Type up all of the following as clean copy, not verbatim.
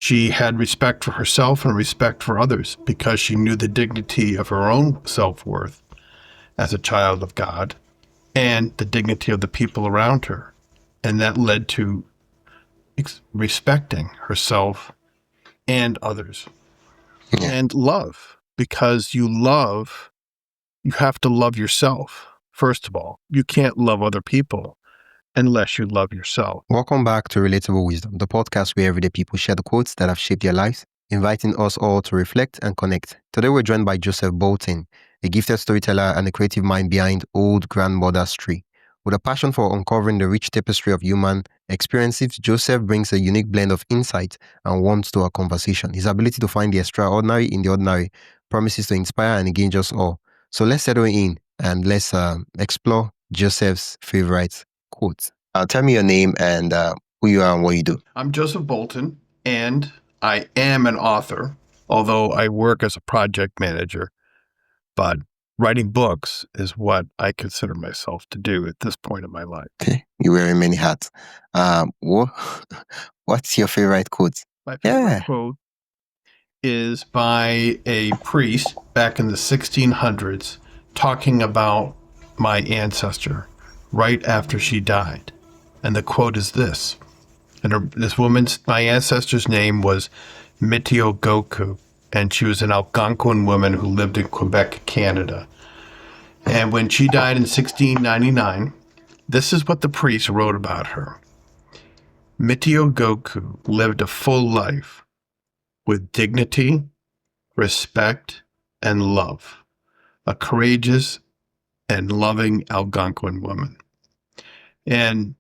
She had respect for herself and respect for others because she knew the dignity of her own self-worth as a child of God and the dignity of the people around her. And that led to respecting herself and others. Yeah. And love, because you have to love yourself, first of all. You can't love other people unless you love yourself. Welcome back to Relatable Wisdom, the podcast where everyday people share the quotes that have shaped their lives, inviting us all to reflect and connect. Today we're joined by Joseph Bolton, a gifted storyteller and a creative mind behind Old Grandmother's Tree. With a passion for uncovering the rich tapestry of human experiences, Joseph brings a unique blend of insight and warmth to our conversation. His ability to find the extraordinary in the ordinary promises to inspire and engage us all. So let's settle in and let's explore Joseph's favorite quotes. Tell me your name and who you are and what you do. I'm Joseph Bolton, and I am an author, although I work as a project manager. But writing books is what I consider myself to do at this point in my life. Okay, you're wearing many hats. What's your favorite quote? My favorite quote is by a priest back in the 1600s talking about my ancestor right after she died. And the quote is this. And my ancestor's name was Mitio Goku, and she was an Algonquin woman who lived in Quebec, Canada. And when she died in 1699, this is what the priest wrote about her. Mitio Goku lived a full life with dignity, respect, and love. A courageous and loving Algonquin woman. And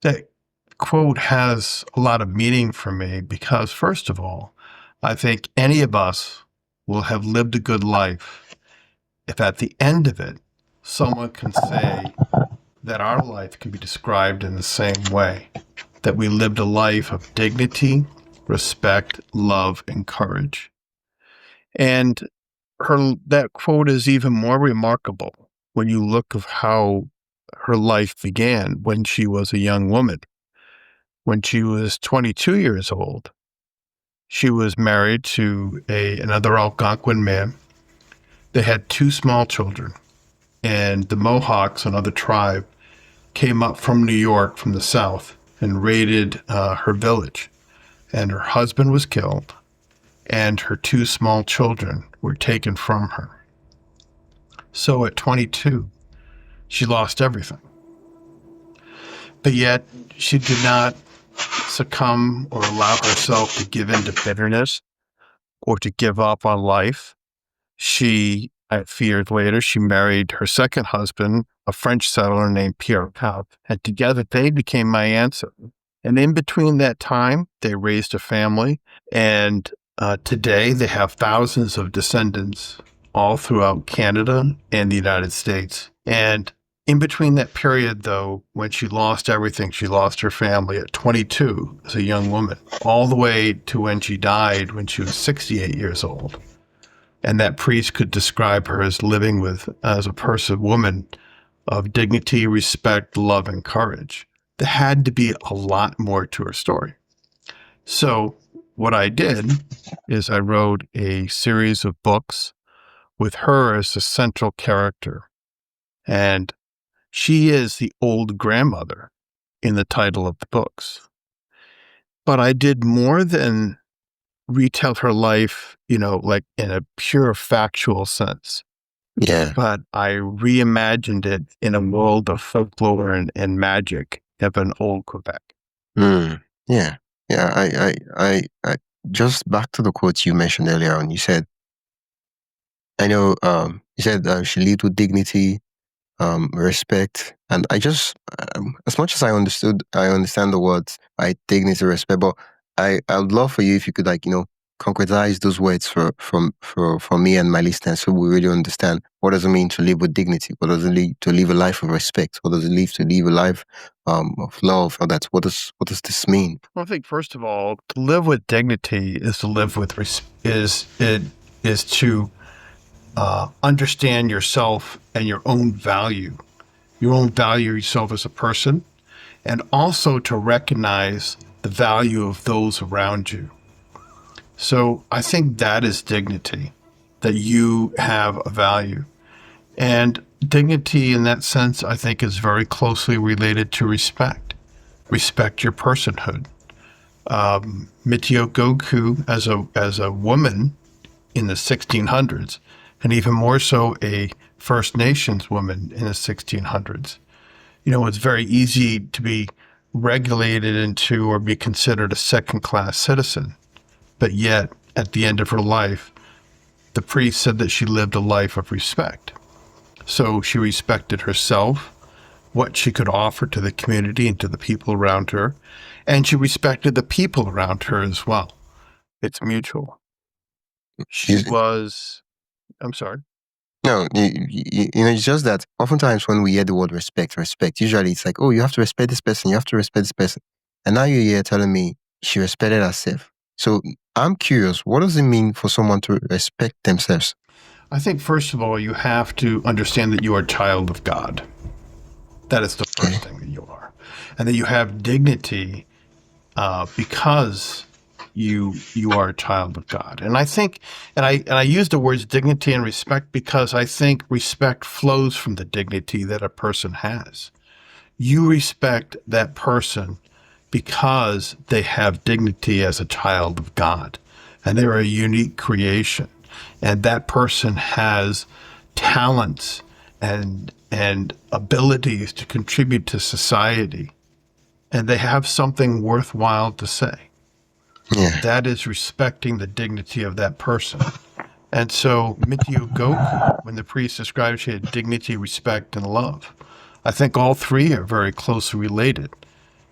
that quote has a lot of meaning for me because, first of all, I think any of us will have lived a good life if at the end of it, someone can say that our life can be described in the same way, that we lived a life of dignity, respect, love, and courage. And that quote is even more remarkable when you look of how her life began when she was a young woman. When she was 22 years old, she was married to another Algonquin man. They had 2 small children, and the Mohawks, another tribe, came up from New York from the south and raided her village. And her husband was killed, and her 2 small children were taken from her. So at 22, she lost everything. But yet, she did not succumb or allow herself to give in to bitterness or to give up on life. She, a few years later, she married her second husband, a French settler named Pierre, and together they became my ancestor. And in between that time, they raised a family, and today they have thousands of descendants all throughout Canada and the United States. And in between that period, though, when she lost everything, she lost her family at 22 as a young woman, all the way to when she died when she was 68 years old. And that priest could describe her as living as a woman of dignity, respect, love, and courage. There had to be a lot more to her story. So what I did is I wrote a series of books with her as the central character. And she is the old grandmother in the title of the books. But I did more than retell her life, like in a pure factual sense. Yeah. But I reimagined it in a world of folklore and magic of an old Quebec. Yeah. I just back to the quotes you mentioned earlier on. You said, she lived with dignity, respect, and I just, as much as I understand the words, right, dignity, respect, but I would love for you if you could, concretize those words for me and my listeners, so we really understand what does it mean to live with dignity, what does it mean to live a life of respect, what does it mean to live a life of love, or what does this mean? Well, I think first of all, to live with dignity is to live with is to understand yourself and your own value yourself as a person, and also to recognize the value of those around you. So I think that is dignity, that you have a value. And dignity in that sense, I think, is very closely related to respect. Respect your personhood. Mitio Goku, as a woman in the 1600s, and even more so a First Nations woman in the 1600s, it's very easy to be regulated into or be considered a second-class citizen. But yet, at the end of her life, the priest said that she lived a life of respect. So she respected herself, what she could offer to the community and to the people around her, and she respected the people around her as well. It's mutual. I'm sorry. No, it's just that oftentimes when we hear the word respect, usually it's like, oh, you have to respect this person, you have to respect this person. And now you're here telling me she respected herself. So I'm curious, what does it mean for someone to respect themselves? I think, first of all, you have to understand that you are a child of God. That is the first thing that you are. And that you have dignity because you are a child of God. And I think, and I use the words dignity and respect because I think respect flows from the dignity that a person has. You respect that person because they have dignity as a child of God, and they're a unique creation. And that person has talents and abilities to contribute to society, and they have something worthwhile to say. Yeah. That is respecting the dignity of that person. And so Mitio Goku, when the priest described she had dignity, respect, and love, I think all three are very closely related.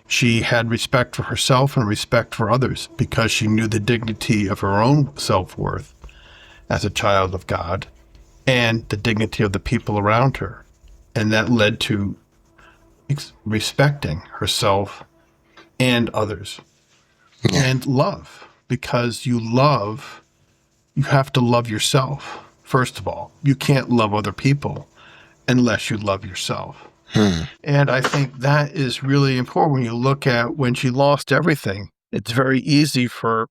She had respect for herself and respect for others because she knew the dignity of her own self-worth as a child of God and the dignity of the people around her. And that led to respecting herself and others. Yeah. And love, because you have to love yourself, first of all. You can't love other people unless you love yourself. And I think that is really important when you look at when she lost everything. It's very easy for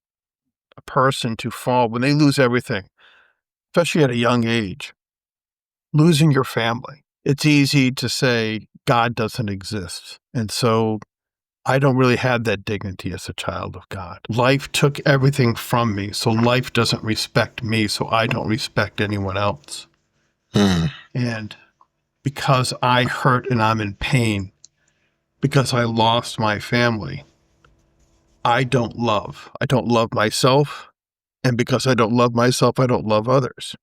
a person to fall when they lose everything, especially at a young age. Losing your family. It's easy to say God doesn't exist. And so I don't really have that dignity as a child of God. Life took everything from me, so life doesn't respect me, so I don't respect anyone else. And because I hurt and I'm in pain, because I lost my family, I don't love. I don't love myself, and because I don't love myself, I don't love others.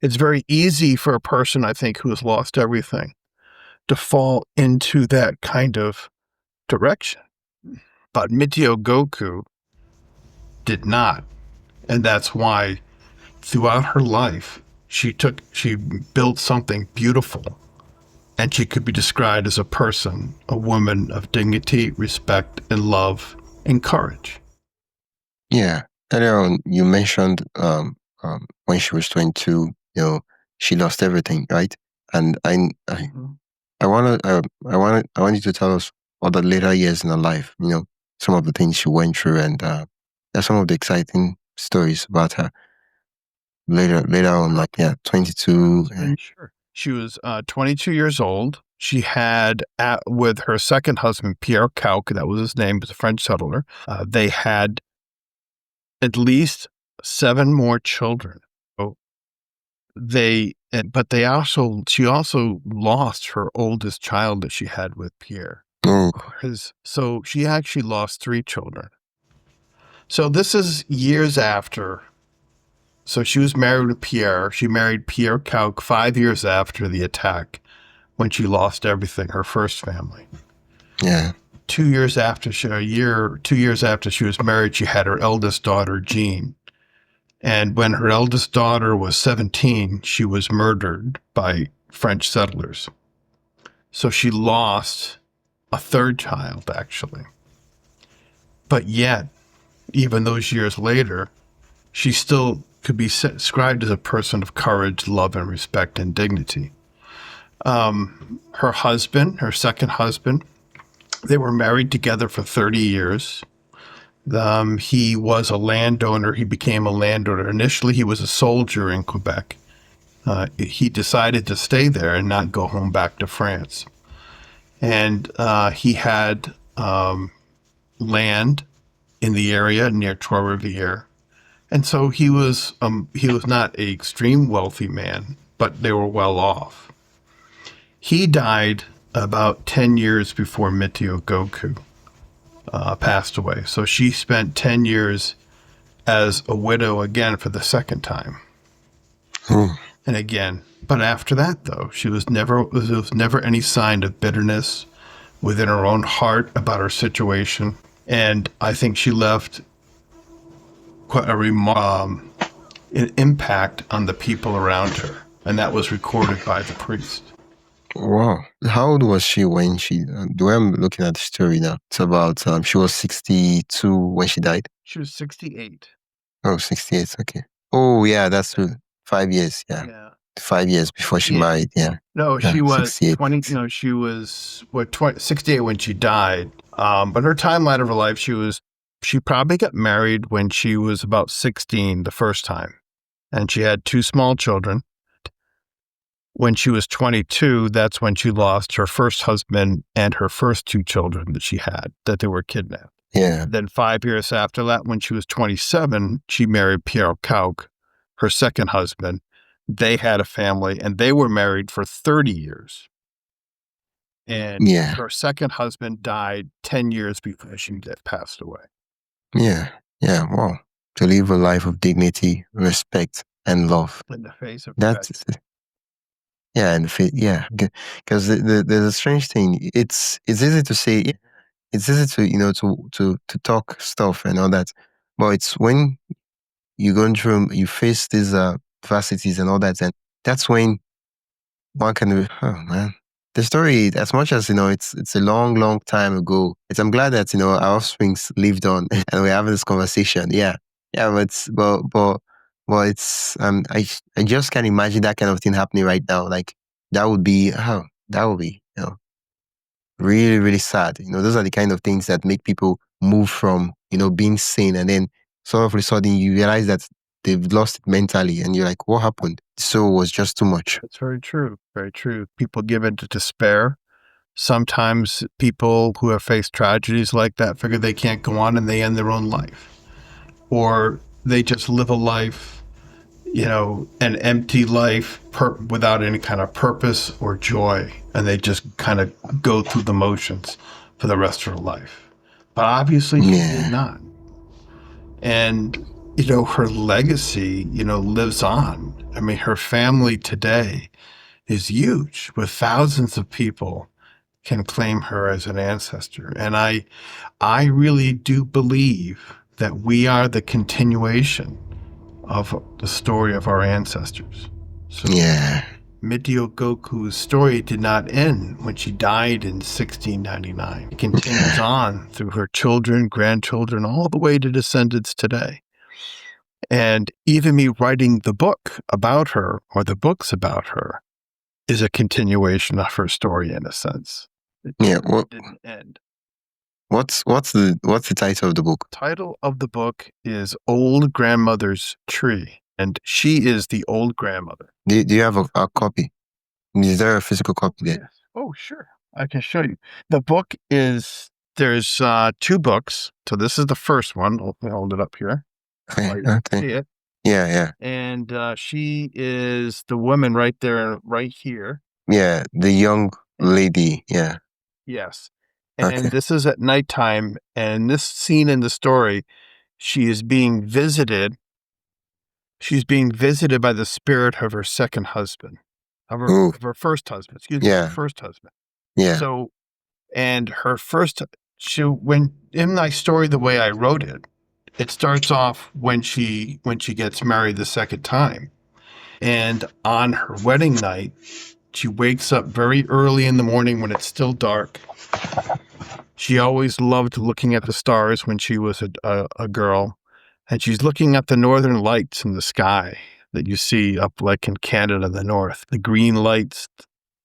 It's very easy for a person, I think, who has lost everything to fall into that kind of direction. But Mitio Goku did not. And that's why throughout her life, she built something beautiful. And she could be described as a person, a woman of dignity, respect, and love, and courage. Yeah. Earlier on, you mentioned when she was 22, she lost everything, right? And I want you to tell us all the later years in her life, some of the things she went through, and there's some of the exciting stories about her later on, 22. Sure. She was 22 years old. She had, with her second husband, Pierre Cauque, that was his name, was a French settler. They had at least 7 more children. So she also lost her oldest child that she had with Pierre. So she actually lost 3 children. So this is years after. So she was married to Pierre. She married Pierre Cauque 5 years after the attack, when she lost everything, her first family. Yeah. 2 years after she was married, she had her eldest daughter, Jean. And when her eldest daughter was 17, she was murdered by French settlers. So she lost a 3rd child, actually. But yet, even those years later, she still could be described as a person of courage, love, and respect and dignity. Her husband, her second husband, they were married together for 30 years. He was a landowner. He became a landowner. Initially, he was a soldier in Quebec. He decided to stay there and not go home back to France. And he had land in the area near Trois-Rivières. And so he was not an extreme wealthy man, but they were well off. He died about 10 years before Mitio Goku passed away. So she spent 10 years as a widow again for the second time. And again, but after that, though, there was never any sign of bitterness within her own heart about her situation. And I think she left quite an impact on the people around her. And that was recorded by the priest. Wow. How old was she when the way I'm looking at the story now, it's about, she was 62 when she died? She was 68. Oh, 68, okay. Oh, yeah, that's true. 5 years, yeah. 5 years before she married, yeah. No, she was 68. 20, she was 68 when she died. But her timeline of her life, she probably got married when she was about 16 the first time. And she had 2 small children. When she was 22, that's when she lost her first husband and her first 2 children that she had, that they were kidnapped. Yeah. Then 5 years after that, when she was 27, she married Pierre Cauque, her second husband. They had a family, and they were married for 30 years. And her second husband died 10 years before she passed away. Yeah. Yeah. Wow. To live a life of dignity, respect, and love. In the face of that's yeah, yeah. Because there's a strange thing. It's easy to say. It's easy to talk stuff and all that, but it's when you go through, you face these adversities and all that, and that's when one can. Oh man, the story, as much as it's a long, long time ago. I'm glad that our offsprings lived on and we're having this conversation. Yeah, but it's I just can't imagine that kind of thing happening right now. Like that would be really, really sad. Those are the kind of things that make people move from being sane, and then sort of a sudden you realize that they've lost it mentally, and you're like, what happened? So it was just too much. That's very true. Very true. People give into despair. Sometimes people who have faced tragedies like that figure they can't go on and they end their own life. Or they just live a life, an empty life without any kind of purpose or joy. And they just kind of go through the motions for the rest of their life. But obviously she did not. And, her legacy, lives on. I mean, her family today is huge, with thousands of people can claim her as an ancestor. And I really do believe that we are the continuation of the story of our ancestors. So Mitio Goku's story did not end when she died in 1699. It continues on through her children, grandchildren, all the way to descendants today. And even me writing the book about her, or the books about her, is a continuation of her story in a sense. It didn't end. What's the title of the book? The title of the book is Old Grandmother's Tree, and she is the old grandmother. Do you have a copy? Is there a physical copy there? Yes. Oh, sure. I can show you. The book there's 2 books. So this is the first one. I'll hold it up here. Okay. See it? Yeah. And she is the woman right there, right here. Yeah, the young lady. Yeah. Yes. And this is at nighttime. And this scene in the story, she is being visited. She's being visited by the spirit of her second husband, of her first husband. Her first husband. Yeah. So, and her first, when in my story, the way I wrote it, it starts off when she gets married the second time. And on her wedding night, she wakes up very early in the morning when it's still dark. She always loved looking at the stars when she was a girl. And she's looking at the northern lights in the sky that you see up like in Canada, the north, the green lights,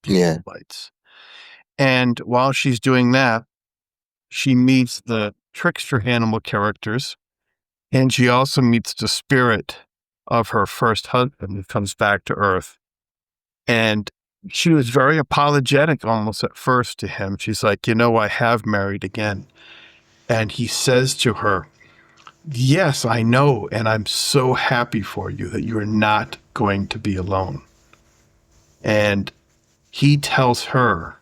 lights. And while she's doing that, she meets the trickster animal characters. And she also meets the spirit of her first husband who comes back to Earth. And she was very apologetic almost at first to him. She's like, I have married again. And he says to her, yes, I know. And I'm so happy for you that you're not going to be alone. And he tells her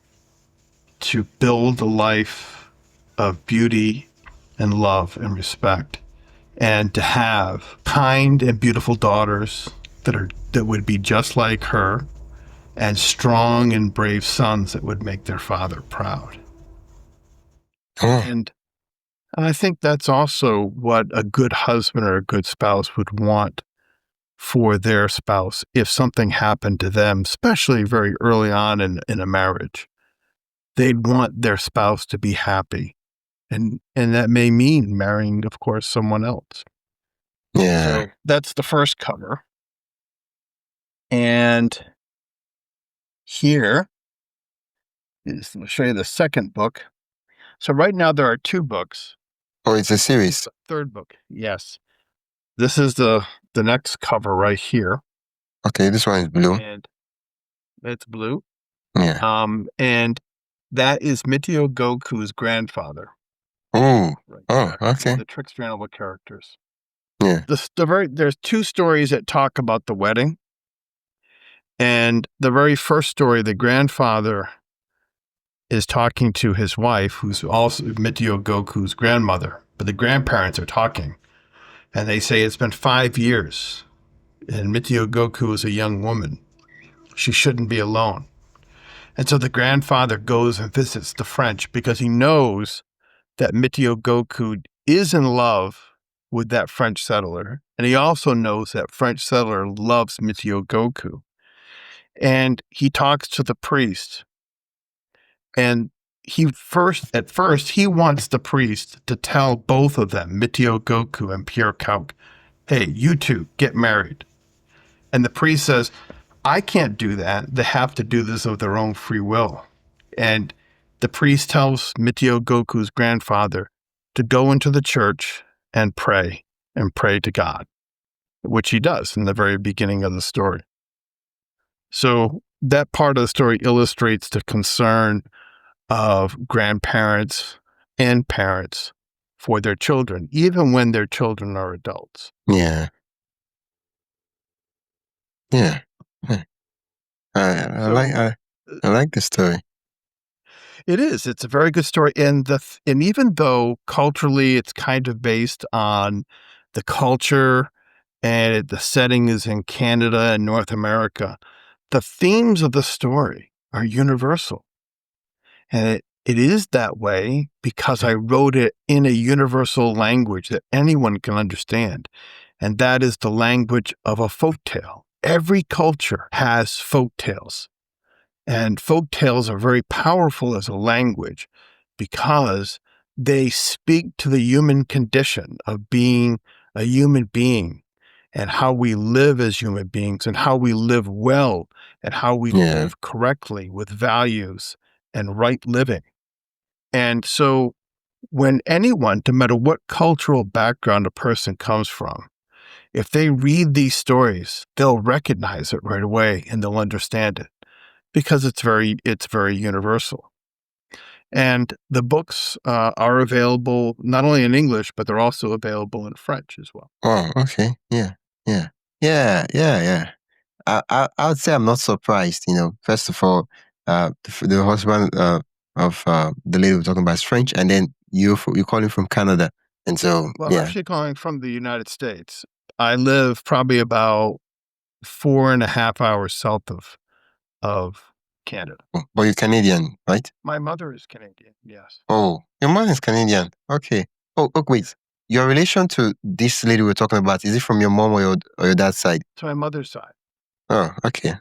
to build a life of beauty and love and respect, and to have kind and beautiful daughters that would be just like her, and strong and brave sons that would make their father proud. Oh, And I think that's also what a good husband or a good spouse would want for their spouse if something happened to them, especially very early on in a marriage. They'd want their spouse to be happy. And that may mean marrying, of course, someone else. yeah. So that's the first cover. And here I'll show you the second book. So right now there are 2 books. Oh, it's a series. The third book, yes. This is the next cover right here. Okay, this one is blue. And it's blue. Yeah. And that is Mitio Goku's grandfather. Oh, Right oh, there. okay. The trickster animal characters. Yeah. There's 2 stories that talk about the wedding. And the very first story, the grandfather is talking to his wife, who's also Mitio Goku's grandmother, but the grandparents are talking. And they say it's been 5 years, and Mitio Goku is a young woman. She shouldn't be alone. And so the grandfather goes and visits the French because he knows that Mitio Goku is in love with that French settler. And he also knows that French settler loves Mitio Goku. And he talks to the priest. And at first, he wants the priest to tell both of them, Mitio Goku and Pierre Kauk, hey, you two get married. And the priest says, I can't do that. They have to do this of their own free will. And the priest tells Mitio Goku's grandfather to go into the church and pray to God, which he does in the very beginning of the story. So that part of the story illustrates the concern of grandparents and parents for their children, even when their children are adults. Yeah. Yeah. Yeah. I like the story. It is. It's a very good story, and even though culturally it's kind of based on the culture and the setting is in Canada and North America, the themes of the story are universal, and it is that way because I wrote it in a universal language that anyone can understand, and that is the language of a folktale. Every culture has folktales. And folk tales are very powerful as a language because they speak to the human condition of being a human being and how we live as human beings and how we live well and how we live correctly with values and right living. And so when anyone, no matter what cultural background a person comes from, if they read these stories, they'll recognize it right away and they'll understand it, because it's very universal. And the books are available not only in English, but they're also available in French as well. Oh, okay. Yeah. I would say I'm not surprised. First of all, the husband of the lady we're talking about is French, and then you're calling from Canada, and so Well, I'm actually calling from the United States. I live probably about 4.5 hours south of Canada. But you're Canadian, right? My mother is Canadian, yes. Oh, your mom is Canadian. Okay. Oh, wait. Your relation to this lady we're talking about, is it from your mom or your dad's side? It's my mother's side. Oh, okay.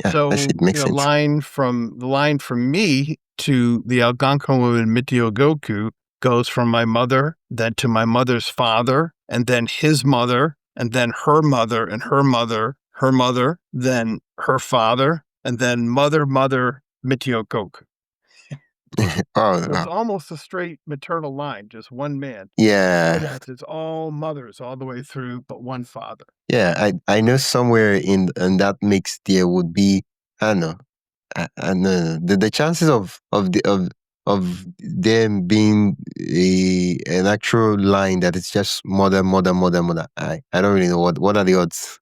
Yeah, so I see. It makes sense. The line from me to the Algonquin woman Mitio Goku goes from my mother, then to my mother's father, and then his mother, and then her mother, and her mother, then her father, and then mother, Mitio Goku. Oh, So it's almost a straight maternal line, just one man. yeah. Yes, it's all mothers all the way through, but one father. Yeah, I know somewhere in that mix there would be, I don't know, I know the chances of them being an actual line that it's just mother, mother, mother, mother. I don't really know what are the odds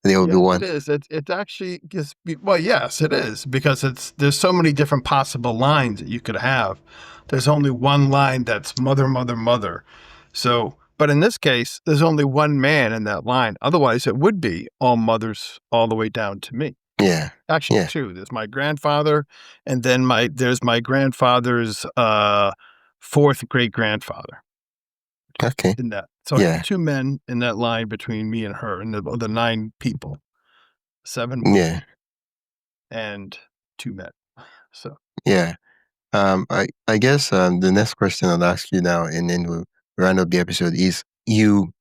there will be Yeah, one. it is. It's actually just well, yes, it is because there's so many different possible lines that you could have. There's only one line that's mother, mother, mother. So, but in this case, there's only one man in that line. Otherwise, it would be all mothers all the way down to me. Yeah, Actually, yeah, two. There's my grandfather, and then there's my grandfather's fourth great grandfather okay, in that. So I have yeah, two men in that line between me and her, and the 9 people, 7 women yeah, and 2 men. So yeah. I guess the next question I'll ask you now, and then we'll round up the episode, is you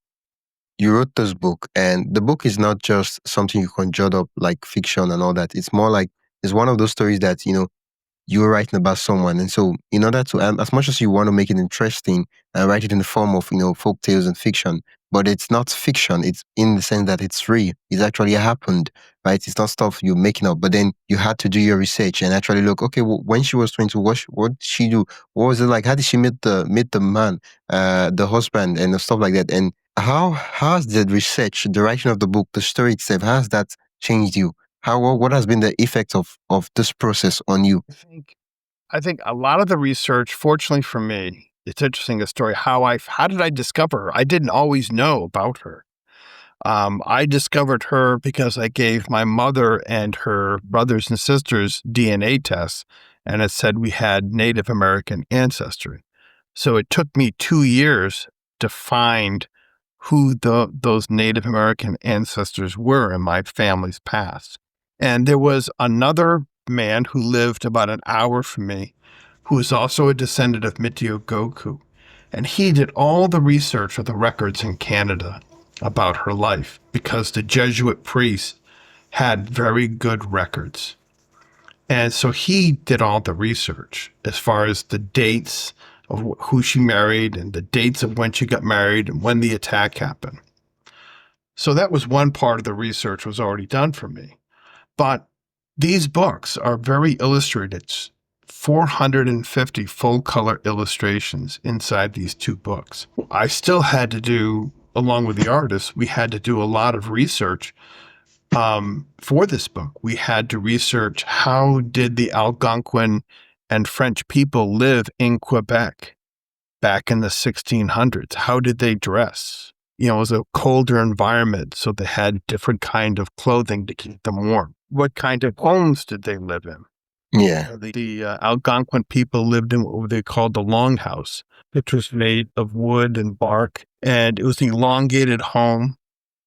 wrote this book, and the book is not just something you conjured up like fiction and all that. It's more like it's one of those stories that you were writing about someone, and so in order to, as much as you want to make it interesting, write it in the form of folk tales and fiction, but it's not fiction. It's in the sense that it's real. It's actually happened, right? It's not stuff you're making up. But then you had to do your research and actually look. Okay, well, when she was 20, what did she do? What was it like? How did she meet the man, the husband, and stuff like that? And how has the research, the writing of the book, the story itself, has that changed you? What has been the effect of this process on you? I think a lot of the research, fortunately for me, it's interesting the story how did I discover her? I didn't always know about her. I discovered her because I gave my mother and her brothers and sisters DNA tests, and it said we had Native American ancestry. So it took me 2 years to find who those Native American ancestors were in my family's past. And there was another man who lived about an hour from me who was also a descendant of Mitio Goku. And he did all the research of the records in Canada about her life because the Jesuit priests had very good records. And so he did all the research as far as the dates of who she married and the dates of when she got married and when the attack happened. So that was one part of the research was already done for me. But these books are very illustrated. It's 450 full color illustrations inside these 2 books. I still had to do, along with the artists, we had to do a lot of research for this book. We had to research how did the Algonquin and French people live in Quebec back in the 1600s? How did they dress? It was a colder environment, so they had different kind of clothing to keep them warm. What kind of homes did they live in? Yeah, The Algonquin people lived in what they called the longhouse, which was made of wood and bark, and it was an elongated home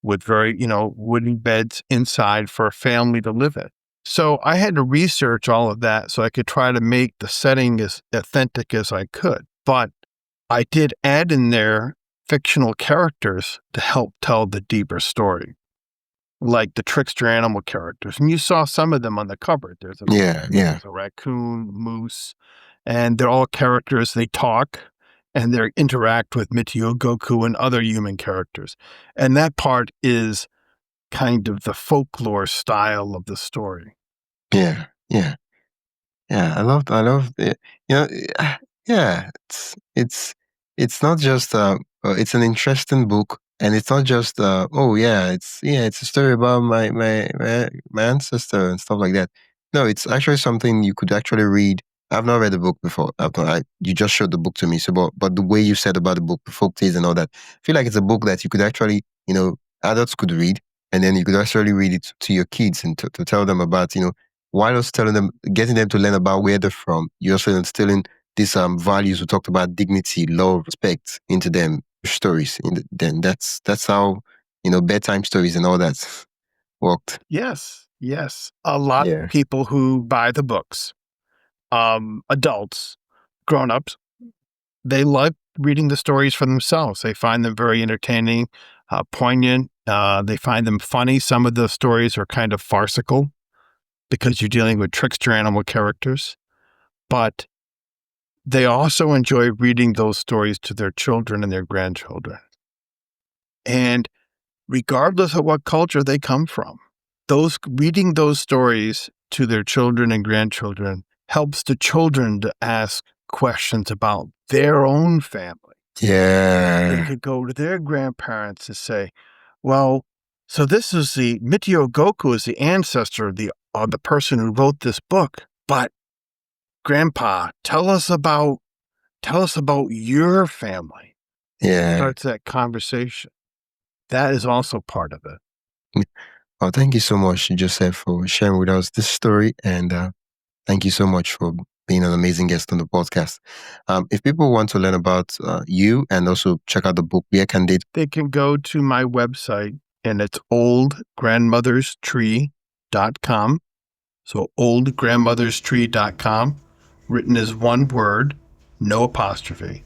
with very, wooden beds inside for a family to live in. So I had to research all of that so I could try to make the setting as authentic as I could. But I did add in there fictional characters to help tell the deeper story, like the trickster animal characters. And you saw some of them on the cover. There's yeah, yeah, a raccoon, moose, and they're all characters. They talk and they interact with Mitio Goku and other human characters. And that part is kind of the folklore style of the story. yeah, yeah. Yeah, I love it. You know, yeah, it's not just it's an interesting book, and it's not just oh it's a story about my ancestor and stuff like that. No, it's actually something you could actually read. I've not read the book before. You just showed the book to me, so but the way you said about the book, the folk tales and all that, I feel like it's a book that you could actually adults could read, and then you could actually read it to your kids and to tell them about while also telling them, getting them to learn about where they're from, you're also instilling these values we talked about: dignity, love, respect into them stories. Then that's how bedtime stories and all that worked. Yes, yes. A lot of Yeah, people who buy the books, adults, grown-ups, they like reading the stories for themselves. They find them very entertaining, poignant. They find them funny. Some of the stories are kind of farcical because you're dealing with trickster animal characters. But they also enjoy reading those stories to their children and their grandchildren. And regardless of what culture they come from, reading those stories to their children and grandchildren helps the children to ask questions about their own family. Yeah. They could go to their grandparents and say, well, so this is the Mitio Goku is the ancestor of the person who wrote this book. But Grandpa, tell us about your family. Yeah. Starts that conversation. That is also part of it. Well, thank you so much, Joseph, for sharing with us this story. And thank you so much for being an amazing guest on the podcast. If people want to learn about you and also check out the book, where can they? They can go to my website, and it's oldgrandmotherstree.com. So oldgrandmotherstree.com, written as one word, no apostrophe.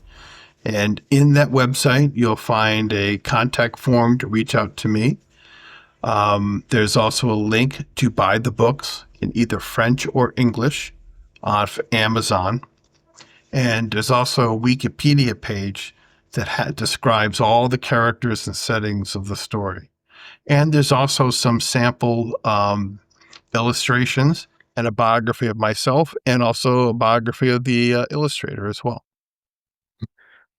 And in that website, you'll find a contact form to reach out to me. There's also a link to buy the books in either French or English off Amazon. And there's also a Wikipedia page that describes all the characters and settings of the story. And there's also some sample illustrations and a biography of myself, and also a biography of the illustrator as well.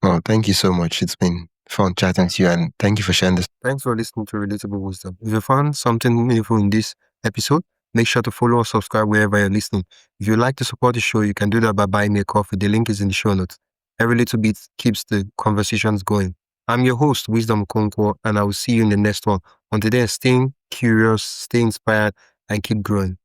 Well, thank you so much. It's been fun chatting to you, and thank you for sharing this. Thanks for listening to Relatable Wisdom. If you found something meaningful in this episode, make sure to follow or subscribe wherever you're listening. If you'd like to support the show, you can do that by buying me a coffee. The link is in the show notes. Every little bit keeps the conversations going. I'm your host, Wisdom Okonkwo, and I will see you in the next one. Until then, stay curious, stay inspired, and keep growing.